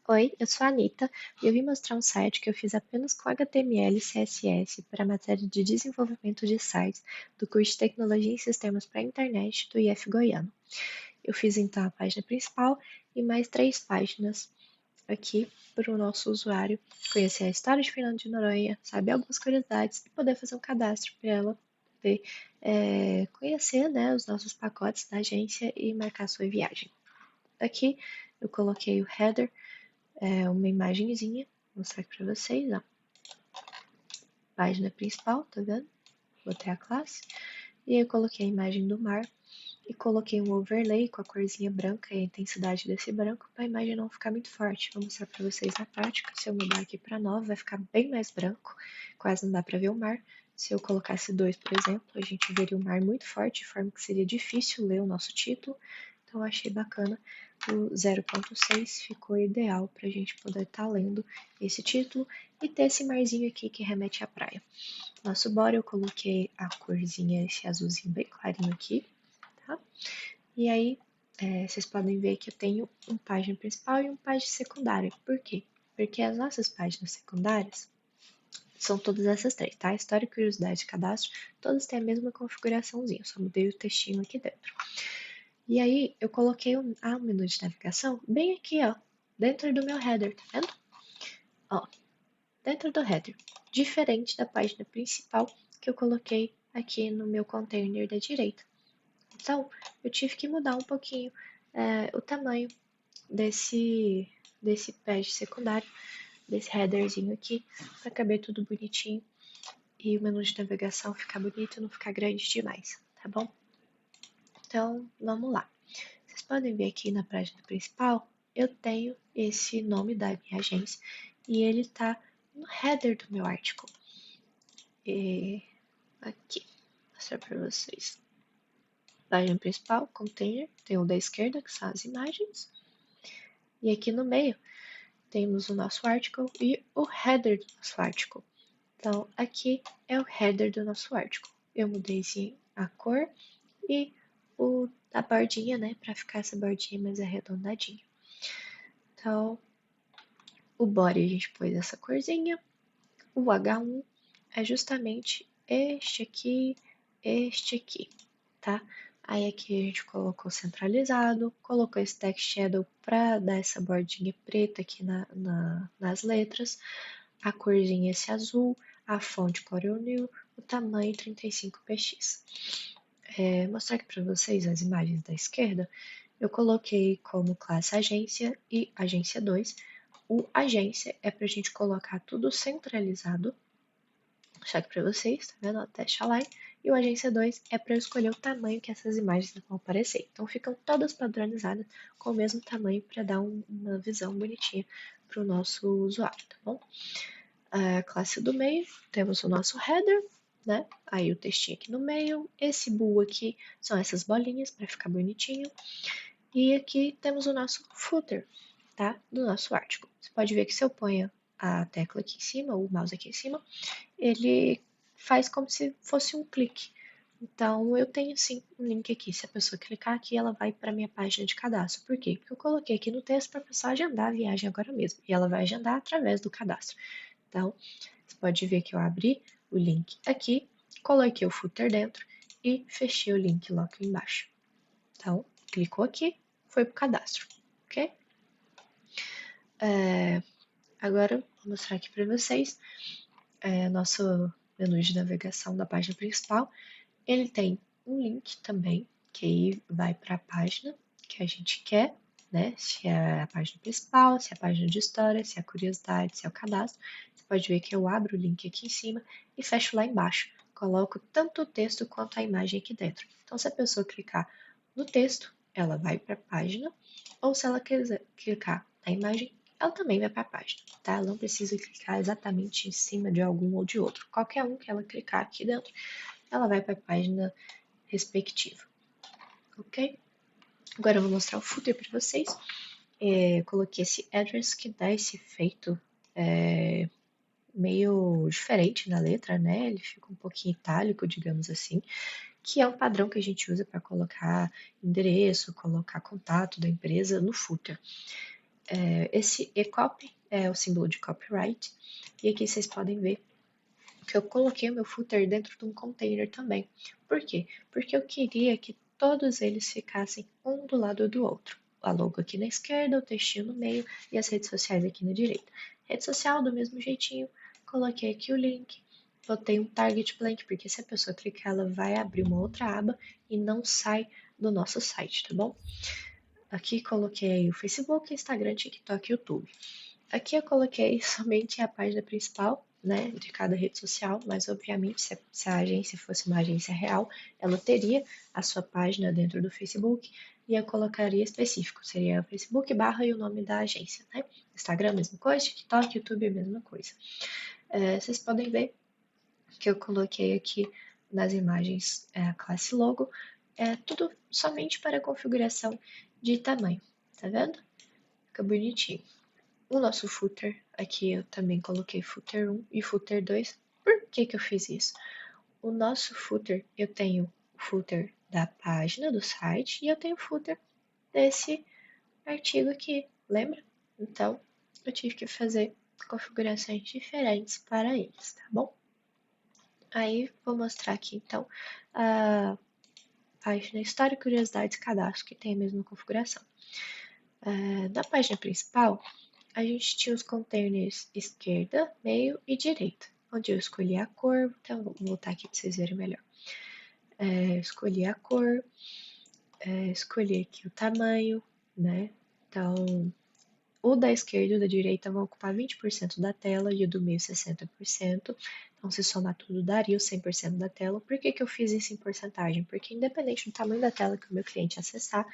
Oi, eu sou a Anitta e eu vim mostrar um site que eu fiz apenas com HTML e CSS para a matéria de desenvolvimento de sites do curso de Tecnologia em Sistemas para a Internet do IF Goiano. Eu fiz então a página principal e mais 3 páginas aqui para o nosso usuário conhecer a história de Fernando de Noronha, saber algumas curiosidades e poder fazer um cadastro para ela poder conhecer, né, os nossos pacotes da agência e marcar sua viagem. Aqui eu coloquei o header, uma imagenzinha, vou mostrar aqui pra vocês, ó. Página principal, tá vendo? Botei a classe. E aí eu coloquei a imagem do mar e coloquei um overlay com a corzinha branca e a intensidade desse branco para a imagem não ficar muito forte. Vou mostrar para vocês na prática. Se eu mudar aqui para 9, vai ficar bem mais branco, quase não dá para ver o mar. Se eu colocasse 2, por exemplo, a gente veria o mar muito forte, de forma que seria difícil ler o nosso título. Então, eu achei bacana. O 0.6 ficou ideal para a gente poder estar lendo esse título e ter esse marzinho aqui que remete à praia. Nosso bora eu coloquei a corzinha, esse azulzinho bem clarinho aqui, tá? E aí, vocês podem ver que eu tenho uma página principal e uma página secundária. Por quê? Porque as nossas páginas secundárias são todas essas 3, tá? História, curiosidade e cadastro, todas têm a mesma configuraçãozinha, só mudei o textinho aqui dentro. E aí, eu coloquei um menu de navegação bem aqui, ó, dentro do meu header, tá vendo? Ó, dentro do header, diferente da página principal que eu coloquei aqui no meu container da direita. Então, eu tive que mudar um pouquinho o tamanho desse page secundário, desse headerzinho aqui, para caber tudo bonitinho e o menu de navegação ficar bonito e não ficar grande demais, tá bom? Então, vamos lá. Vocês podem ver aqui na página principal, eu tenho esse nome da minha agência e ele está no header do meu artigo. E aqui, vou mostrar para vocês. Página principal, container, tem o da esquerda, que são as imagens. E aqui no meio, temos o nosso article e o header do nosso article. Então, aqui é o header do nosso article. Eu mudei a cor e a bordinha, né, para ficar essa bordinha mais arredondadinha. Então, o body a gente pôs essa corzinha. O H1 é justamente este aqui, tá? Aí aqui a gente colocou centralizado, colocou esse text shadow para dar essa bordinha preta aqui nas letras, a corzinha esse azul, a fonte Corel New, o tamanho 35px. Mostrar aqui para vocês as imagens da esquerda, eu coloquei como classe agência e agência 2. O agência é para a gente colocar tudo centralizado. Vou deixar aqui para vocês, tá vendo? Teste align. E o agência 2 é para eu escolher o tamanho que essas imagens vão aparecer. Então ficam todas padronizadas com o mesmo tamanho para dar uma visão bonitinha para o nosso usuário, tá bom? A classe do meio, temos o nosso header, né? Aí o textinho aqui no meio. Esse bool aqui são essas bolinhas para ficar bonitinho. E aqui temos o nosso footer, tá? Do nosso artigo. Você pode ver que se eu ponho a tecla aqui em cima, o mouse aqui em cima, ele faz como se fosse um clique. Então, eu tenho sim um link aqui. Se a pessoa clicar aqui, ela vai para a minha página de cadastro. Por quê? Porque eu coloquei aqui no texto para a pessoa agendar a viagem agora mesmo. E ela vai agendar através do cadastro. Então, você pode ver que eu abri o link aqui, coloquei o footer dentro e fechei o link logo aqui embaixo. Então, clicou aqui, foi para o cadastro, ok? Agora, vou mostrar aqui para vocês nosso menu de navegação da página principal. Ele tem um link também, que aí vai para a página que a gente quer, né? Se é a página principal, se é a página de história, se é a curiosidade, se é o cadastro. Você pode ver que eu abro o link aqui em cima e fecho lá embaixo. Coloco tanto o texto quanto a imagem aqui dentro. Então, se a pessoa clicar no texto, ela vai para a página, ou se ela quiser clicar na imagem, ela também vai para a página, tá? Ela não precisa clicar exatamente em cima de algum ou de outro. Qualquer um que ela clicar aqui dentro, ela vai para a página respectiva, ok? Agora eu vou mostrar o footer para vocês. Coloquei esse address que dá esse efeito meio diferente na letra, né? Ele fica um pouquinho itálico, digamos assim, que é um padrão que a gente usa para colocar endereço, colocar contato da empresa no footer. Esse e-copy é o símbolo de copyright. E aqui vocês podem ver que eu coloquei o meu footer dentro de um container também. Por quê? Porque eu queria que todos eles ficassem um do lado do outro. A logo aqui na esquerda, o textinho no meio e as redes sociais aqui na direita. Rede social do mesmo jeitinho, coloquei aqui o link, botei um target blank, porque se a pessoa clicar, ela vai abrir uma outra aba e não sai do nosso site, tá bom? Aqui coloquei o Facebook, Instagram, TikTok e YouTube. Aqui eu coloquei somente a página principal, né, de cada rede social, mas obviamente se a agência fosse uma agência real, ela teria a sua página dentro do Facebook e eu colocaria específico, seria o Facebook barra e o nome da agência, né? Instagram, mesma coisa, TikTok, YouTube, mesma coisa. Vocês podem ver que eu coloquei aqui nas imagens a classe logo, tudo somente para configuração de tamanho, tá vendo? Fica bonitinho. O nosso footer, aqui eu também coloquei footer 1 e footer 2. Por que que eu fiz isso? O nosso footer, eu tenho o footer da página do site e eu tenho o footer desse artigo aqui, lembra? Então, eu tive que fazer configurações diferentes para eles, tá bom? Aí, vou mostrar aqui, então, a página História, Curiosidades e Cadastro, que tem a mesma configuração. Na página principal, a gente tinha os containers esquerda, meio e direita, onde eu escolhi a cor, então vou voltar aqui para vocês verem melhor. Escolhi a cor, escolhi aqui o tamanho, né? Então, o da esquerda e o da direita vão ocupar 20% da tela e o do meio 60%. Então, se somar tudo, daria o 100% da tela. Por que que eu fiz isso em porcentagem? Porque independente do tamanho da tela que o meu cliente acessar,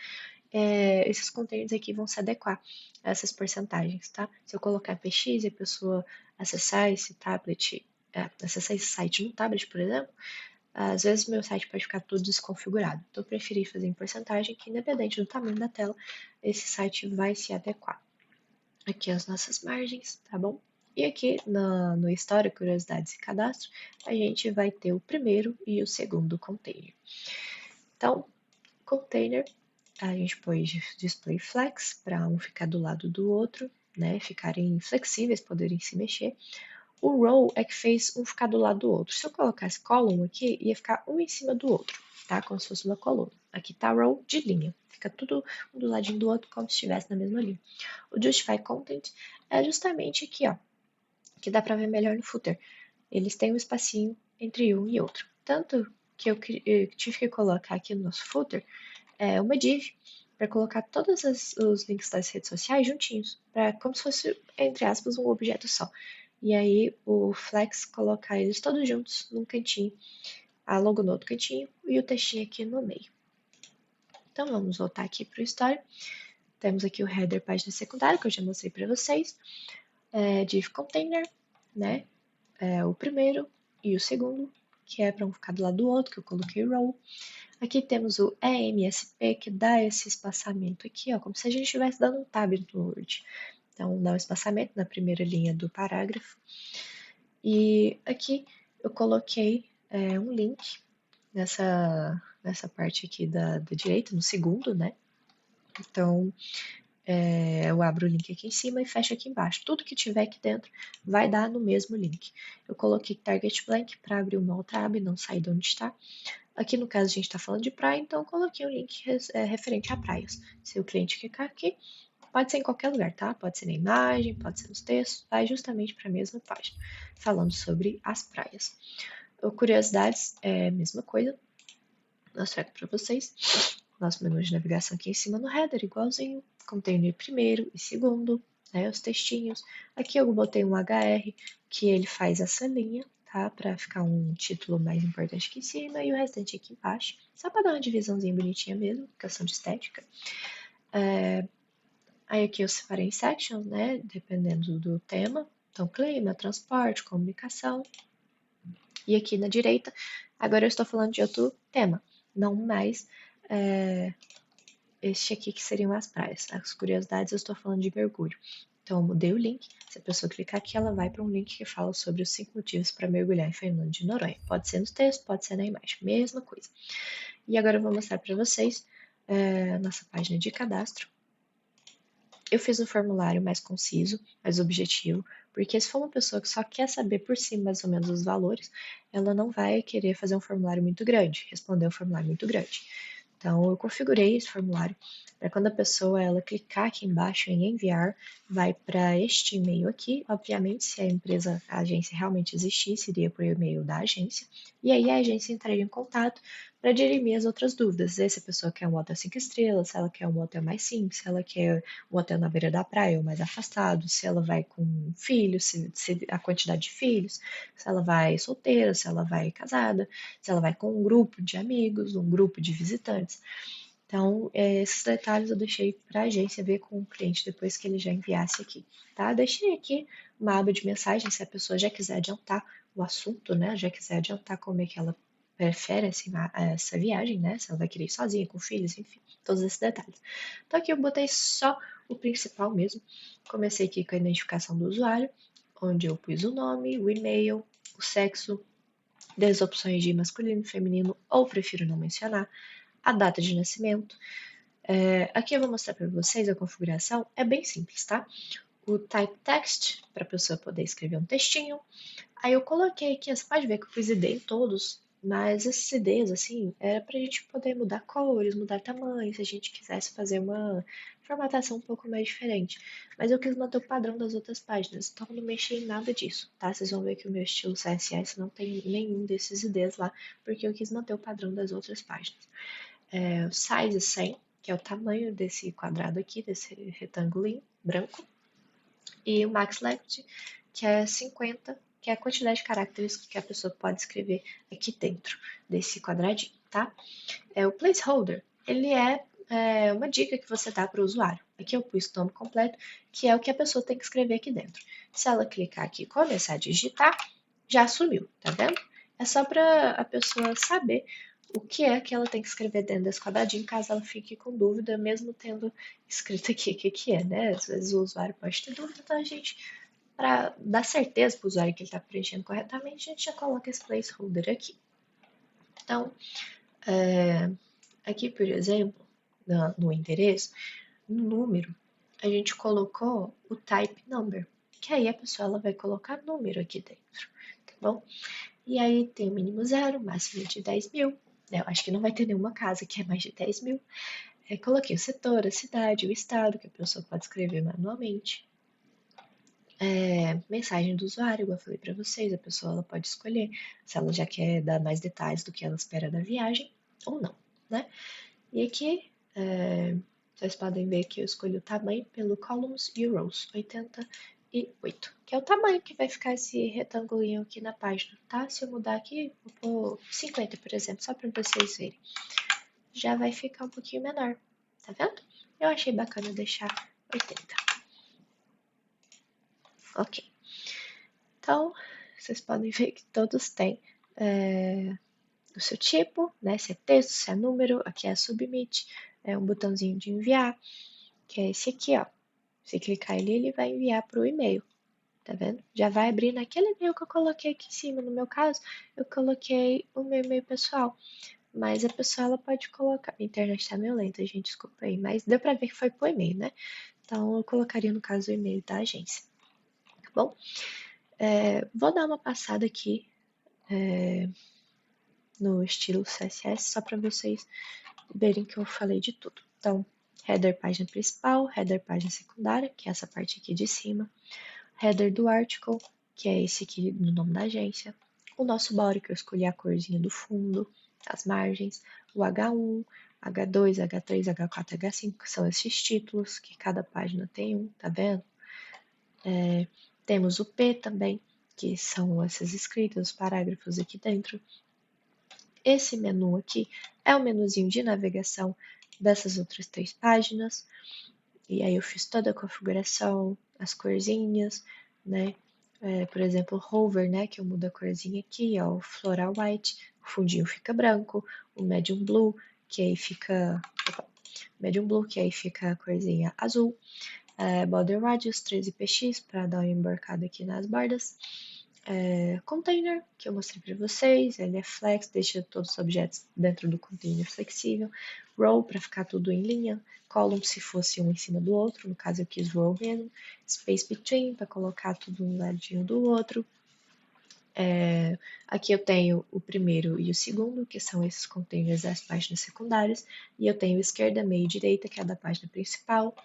esses containers aqui vão se adequar a essas porcentagens, tá? Se eu colocar PX e a pessoa acessar esse tablet, acessar esse site no tablet, por exemplo, às vezes meu site pode ficar todo desconfigurado. Então eu preferi fazer em porcentagem que independente do tamanho da tela, esse site vai se adequar. Aqui as nossas margens, tá bom? E aqui no História, Curiosidades e Cadastro, a gente vai ter o primeiro e o segundo container. Então, container, a gente pôs display flex para um ficar do lado do outro, né? Ficarem flexíveis, poderem se mexer. O row é que fez um ficar do lado do outro. Se eu colocasse column aqui, ia ficar um em cima do outro, tá? Como se fosse uma coluna. Aqui tá row de linha. Fica tudo um do ladinho do outro, como se estivesse na mesma linha. O justify content é justamente aqui, ó, que dá para ver melhor no footer. Eles têm um espacinho entre um e outro. Tanto que eu tive que colocar aqui no nosso footer uma div para colocar todos os links das redes sociais juntinhos, como se fosse, entre aspas, um objeto só. E aí o Flex colocar eles todos juntos num cantinho, a logo no outro cantinho e o textinho aqui no meio. Então vamos voltar aqui para o Story. Temos aqui o header página secundária, que eu já mostrei para vocês. Div container, né? O primeiro e o segundo, que é para um ficar do lado do outro, que eu coloquei row. Aqui temos o EMSP, que dá esse espaçamento aqui, ó, como se a gente estivesse dando um tab no Word. Então, dá um espaçamento na primeira linha do parágrafo. E aqui eu coloquei um link nessa parte aqui da direita, no segundo, né? Então, eu abro o link aqui em cima e fecho aqui embaixo. Tudo que tiver aqui dentro vai dar no mesmo link. Eu coloquei target blank para abrir uma outra aba e não sair de onde está. Aqui no caso a gente está falando de praia, então eu coloquei um link referente a praias. Se o cliente clicar aqui, pode ser em qualquer lugar, tá? Pode ser na imagem, pode ser nos textos, vai justamente para a mesma página, falando sobre as praias. O curiosidades é a mesma coisa, mostro para vocês. Nosso menu de navegação aqui em cima no header, igualzinho. Container primeiro e segundo, né, os textinhos. Aqui eu botei um HR, que ele faz essa linha, tá? Para ficar um título mais importante aqui em cima e o restante aqui embaixo. Só para dar uma divisãozinha bonitinha mesmo, questão de estética. Aí aqui eu separei em sections, né? Dependendo do tema. Então, clima, transporte, comunicação. E aqui na direita, agora eu estou falando de outro tema, não mais este aqui que seriam as praias. As curiosidades eu estou falando de mergulho. Então eu mudei o link. Se a pessoa clicar aqui, ela vai para um link que fala sobre os 5 motivos para mergulhar em Fernando de Noronha. Pode ser no texto, pode ser na imagem, mesma coisa. E agora eu vou mostrar para vocês a nossa página de cadastro. Eu fiz um formulário mais conciso, mais objetivo, porque se for uma pessoa que só quer saber por cima mais ou menos os valores, ela não vai querer fazer um formulário muito grande, responder um formulário muito grande. Então, eu configurei esse formulário para quando a pessoa ela clicar aqui embaixo em enviar, vai para este e-mail aqui. Obviamente, se a empresa, a agência realmente existisse, iria para o e-mail da agência. E aí a agência entraria em contato para dirimir as outras dúvidas. Se a pessoa quer um hotel 5 estrelas, se ela quer um hotel mais simples, se ela quer um hotel na beira da praia ou mais afastado, se ela vai com filhos, se a quantidade de filhos, se ela vai solteira, se ela vai casada, se ela vai com um grupo de amigos, um grupo de visitantes. Então, esses detalhes eu deixei para a agência ver com o cliente depois que ele já enviasse aqui, tá? Deixei aqui uma aba de mensagem se a pessoa já quiser adiantar o assunto, né? Já quiser adiantar como é que ela prefere essa viagem, né? Se ela vai querer ir sozinha, com filhos, enfim, todos esses detalhes. Então aqui eu botei só o principal mesmo. Comecei aqui com a identificação do usuário, onde eu pus o nome, o e-mail, o sexo, das opções de masculino, feminino ou prefiro não mencionar, a data de nascimento. Aqui eu vou mostrar para vocês a configuração, é bem simples, tá? O type text, para a pessoa poder escrever um textinho. Aí eu coloquei aqui, você pode ver que eu fiz ID em todos, mas esses IDs, assim, era para a gente poder mudar cores, mudar tamanho, se a gente quisesse fazer uma formatação um pouco mais diferente. Mas eu quis manter o padrão das outras páginas, então eu não mexi em nada disso, tá? Vocês vão ver que o meu estilo CSS não tem nenhum desses IDs lá, porque eu quis manter o padrão das outras páginas. O size 100, que é o tamanho desse quadrado aqui, desse retângulo branco, e o max length, que é 50, que é a quantidade de caracteres que a pessoa pode escrever aqui dentro desse quadradinho, tá? O placeholder, ele é uma dica que você dá para o usuário. Aqui eu pus o nome completo, que é o que a pessoa tem que escrever aqui dentro. Se ela clicar aqui e começar a digitar, já sumiu, tá vendo? É só para a pessoa saber o que é que ela tem que escrever dentro desse quadradinho, caso ela fique com dúvida, mesmo tendo escrito aqui o que é, né? Às vezes o usuário pode ter dúvida, então a gente, para dar certeza para o usuário que ele está preenchendo corretamente, a gente já coloca esse placeholder aqui. Então, aqui, por exemplo, no endereço, no número, a gente colocou o type number, que aí a pessoa ela vai colocar número aqui dentro, tá bom? E aí tem o mínimo 0, máximo de 10 mil. Eu acho que não vai ter nenhuma casa que é mais de 10 mil. Coloquei o setor, a cidade, o estado, que a pessoa pode escrever manualmente. Mensagem do usuário, igual eu falei para vocês, a pessoa ela pode escolher se ela já quer dar mais detalhes do que ela espera da viagem ou não, né? E aqui, vocês podem ver que eu escolhi o tamanho pelo columns e rows, 88, que é o tamanho que vai ficar esse retângulo aqui na página, tá? Se eu mudar aqui, vou pôr 50, por exemplo, só para vocês verem. Já vai ficar um pouquinho menor, tá vendo? Eu achei bacana deixar 80. Ok. Então, vocês podem ver que todos têm o seu tipo, né? Se é texto, se é número, aqui é submit, é um botãozinho de enviar, que é esse aqui, ó. Se clicar ali, ele vai enviar para o e-mail, tá vendo? Já vai abrir naquele e-mail que eu coloquei aqui em cima. No meu caso, eu coloquei o meu e-mail pessoal, mas a pessoa ela pode colocar. A internet tá meio lenta, gente, desculpa aí, mas deu para ver que foi por e-mail, né? Então eu colocaria no caso o e-mail da agência, tá bom? Vou dar uma passada aqui no estilo CSS só para vocês verem que eu falei de tudo. Então, header página principal, header página secundária, que é essa parte aqui de cima, header do article, que é esse aqui no nome da agência, o nosso body, que eu escolhi a corzinha do fundo, as margens, o H1, H2, H3, H4, H5, que são esses títulos, que cada página tem um, tá vendo? Temos o P também, que são essas escritas, os parágrafos aqui dentro. Esse menu aqui é o menuzinho de navegação dessas outras 3 páginas. E aí eu fiz toda a configuração, as corzinhas, né? Por exemplo, o hover, né? Que eu mudo a corzinha aqui, ó, o floral white, o fundinho fica branco, o medium blue, que aí fica... Opa, medium blue, que aí fica a corzinha azul. Border radius 13px, para dar uma embarcada aqui nas bordas. Container, que eu mostrei para vocês, ele é flex, deixa todos os objetos dentro do container flexível. Row, para ficar tudo em linha. Column, se fosse um em cima do outro, no caso eu quis row mesmo. Space between, para colocar tudo um ladinho do outro. Aqui eu tenho o primeiro e o segundo, que são esses containers das páginas secundárias. E eu tenho esquerda, meio e direita, que é a da página principal.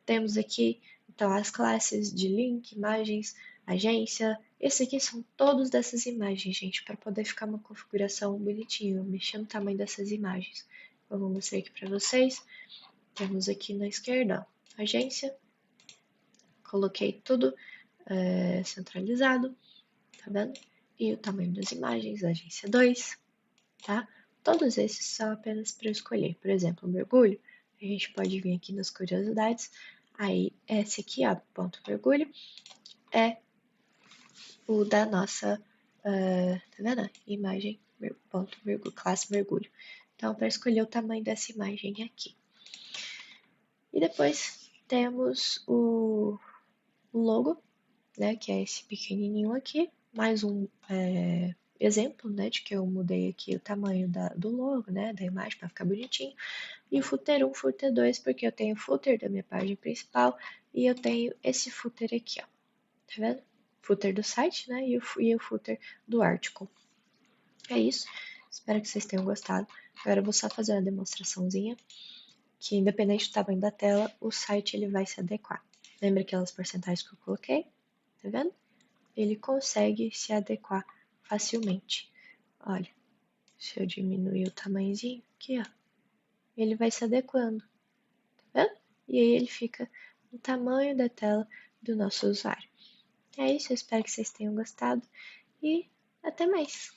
Temos aqui, então, as classes de link, imagens, agência. Esse aqui são todos dessas imagens, gente, para poder ficar uma configuração bonitinha, mexendo no tamanho dessas imagens. Eu vou mostrar aqui para vocês. Temos aqui na esquerda, agência. Coloquei tudo centralizado, tá vendo? E o tamanho das imagens, agência 2, tá? Todos esses são apenas para eu escolher. Por exemplo, o mergulho, a gente pode vir aqui nas curiosidades. Aí, esse aqui, ó, ponto mergulho, é o da nossa, tá vendo? Imagem, ponto mergulho, classe mergulho. Então, para escolher o tamanho dessa imagem aqui. E depois temos o logo, né, que é esse pequenininho aqui, mais um exemplo, né, de que eu mudei aqui o tamanho do logo, né, da imagem para ficar bonitinho. E o footer 1, footer 2, porque eu tenho o footer da minha página principal e eu tenho esse footer aqui, ó. Tá vendo? Footer do site, né? E o footer do article. É isso. Espero que vocês tenham gostado. Agora eu vou só fazer uma demonstraçãozinha, que independente do tamanho da tela, o site ele vai se adequar. Lembra aquelas porcentagens que eu coloquei? Tá vendo? Ele consegue se adequar facilmente. Olha, se eu diminuir o tamanhozinho aqui, ó, ele vai se adequando, tá vendo? E aí ele fica no tamanho da tela do nosso usuário. É isso, eu espero que vocês tenham gostado e até mais!